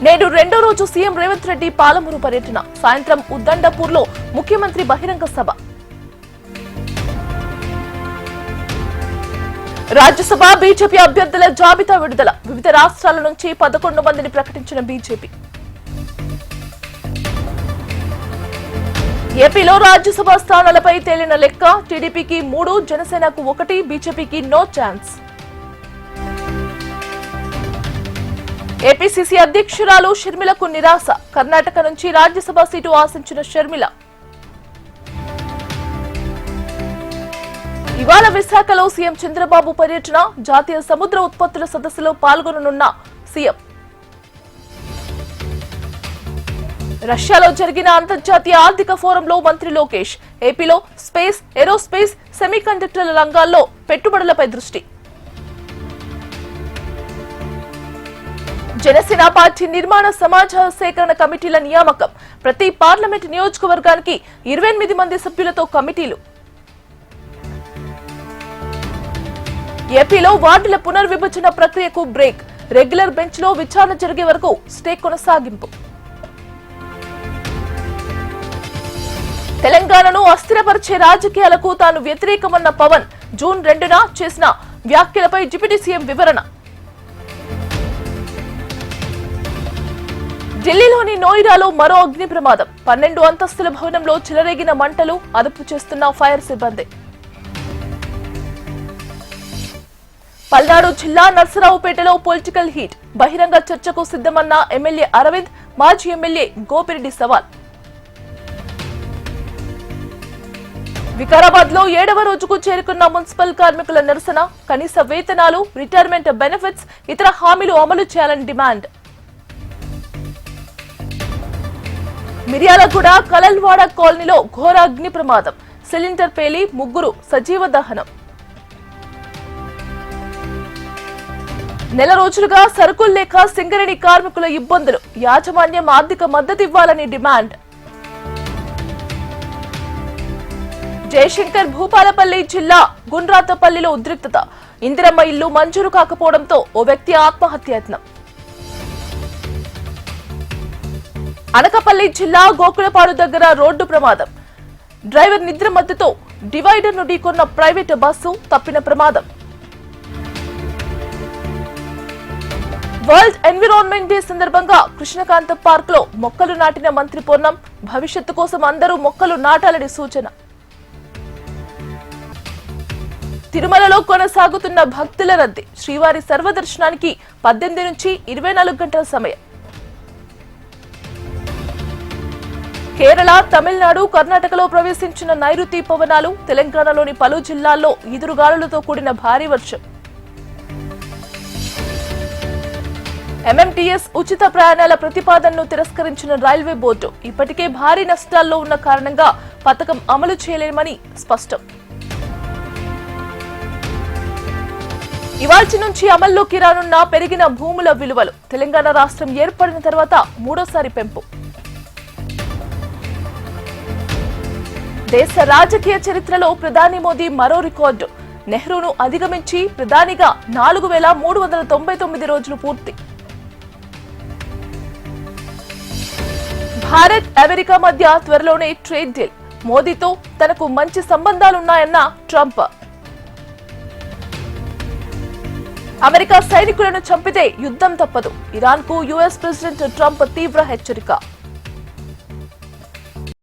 నేడు రెండో రోజు సీఎం రేవంత్ రెడ్డి పాలమూరు పర్యటన. సాయంత్రం ఉద్దండపూర్లో ముఖ్యమంత్రి బహిరంగ సభ. రాజ్యసభ బీజేపీ అభ్యర్థుల జాబితా విడుదల. వివిధ రాష్ట్రాల నుంచి 11 మందిని ప్రకటించిన బీజేపీ. ఏపీలో రాజ్యసభ స్థానాలపై తేలిన లెక్క. టీడీపీకి 3, జనసేనకు 1, బీజేపీకి నో ఛాన్స్. ఏపీసీసీ అధ్యక్షురాలు షర్మిలకు నిరాశ. కర్ణాటక నుంచి రాజ్యసభ సీటు ఆశించిన షర్మిల. ఇవాళ విశాఖలో సీఎం చంద్రబాబు పర్యటన. జాతీయ సముద్ర ఉత్పత్తుల సదస్సులో పాల్గొననున్న సీఎం. రష్యాలో జరిగిన అంతర్జాతీయ ఆర్థిక ఫోరంలో మంత్రి లోకేష్. ఏపీలో స్పేస్, ఏరోస్పేస్, సెమీకండక్టర్ల రంగాల్లో పెట్టుబడులపై దృష్టి. జనసేన పార్టీ నిర్మాణ సమాచార సేకరణ కమిటీల నియామకం. ప్రతి పార్లమెంట్ నియోజకవర్గానికి 28 మంది సభ్యులతో కమిటీలు. ఏపీలో వార్డుల పునర్విభజన ప్రక్రియకు బ్రేక్. రెగ్యులర్ బెంచ్ లో విచారణ జరిగే వరకు స్టే కొనసాగింపు. తెలంగాణను అస్థిరపరిచే రాజకీయాలకు తాను వ్యతిరేకమన్న పవన్. జూన్ 2న చేసిన వ్యాఖ్యలపై డిప్యూటీ సీఎం వివరణ. ఢిల్లీలోని నోయిడాలో మరో అగ్ని ప్రమాదం. 12 అంతస్తుల భవనంలో చెలరేగిన మంటలు. అదుపు చేస్తున్న ఫైర్ సిబ్బంది. పల్నాడు జిల్లా నర్సరావుపేటలో పొలిటికల్ హీట్. బహిరంగ చర్చకు సిద్ధమన్న ఎమ్మెల్యే అరవింద్. మాజీ ఎమ్మెల్యే గోపిరెడ్డి సవాల్. వికారాబాద్ లో 7వ రోజుకు చేరుకున్న మున్సిపల్ కార్మికుల నిరసన. కనీస వేతనాలు, రిటైర్మెంట్ బెనిఫిట్స్, ఇతర హామీలు అమలు చేయాలని డిమాండ్. మిర్యాలగూడ కలల్వాడ కాలనీలో ఘోర అగ్ని ప్రమాదం. సిలిండర్ పేలి 3 సజీవ దహనం. నెల రోజులుగా సరుకులు లేక సింగరేణి కార్మికుల ఇబ్బందులు. యాజమాన్యం ఆర్థిక మద్దతు ఇవ్వాలని డిమాండ్. జయశంకర్ భూపాలపల్లి జిల్లా గుండ్రాతపల్లిలో ఉద్రిక్తత. ఇందిరమ్మ ఇల్లు మంజూరు కాకపోవడంతో ఓ వ్యక్తి ఆత్మహత్యాయత్నం. అనకాపల్లి జిల్లా గోకులపాడు దగ్గర రోడ్డు ప్రమాదం. డ్రైవర్ నిద్ర మత్తుతో డివైడర్ ను ఢీకొన్న ప్రైవేటు బస్సు. తప్పిన ప్రమాదం. వరల్డ్ ఎన్విరాన్మెంట్ డే సందర్భంగా కృష్ణకాంత పార్క్ లో మొక్కలు నాటిన మంత్రి పొన్నం. భవిష్యత్తు కోసం అందరూ మొక్కలు నాటాలని సూచన. తిరుమలలో కొనసాగుతున్న భక్తుల రద్దీ. శ్రీవారి సర్వదర్శనానికి 18 నుంచి 24 గంటల సమయం. కేరళ, తమిళనాడు, కర్ణాటకలో ప్రవేశించిన నైరుతి పవనాలు. తెలంగాణలోని పలు జిల్లాల్లో ఈదురుగాలులతో కూడిన భారీ వర్షం. ఎంఎంటీఎస్ ఉచిత ప్రయాణాల ప్రతిపాదనను తిరస్కరించిన రైల్వే బోర్డు. ఇప్పటికే భారీ నష్టాల్లో ఉన్న కారణంగా పథకం అమలు చేయలేమని స్పష్టం. ఇవాల్టి నుంచి అమల్లోకి రానున్న పెరిగిన భూముల విలువలు. తెలంగాణ రాష్ట్రం ఏర్పడిన తర్వాత 3వ పెంపు. దేశ రాజకీయ చరిత్రలో ప్రధాని మోదీ మరో రికార్డు. నెహ్రూను అధిగమించి ప్రధానిగా 4399 రోజులు పూర్తి. భారత్, అమెరికా మధ్య త్వరలోనే ట్రేడ్ డీల్. మోదీతో తనకు మంచి సంబంధాలున్నాయన్న ట్రంప్. అమెరికా సైనికులను చంపితే యుద్ధం తప్పదు. ఇరాన్ కు యుఎస్ ప్రెసిడెంట్ ట్రంప్ తీవ్ర హెచ్చరిక.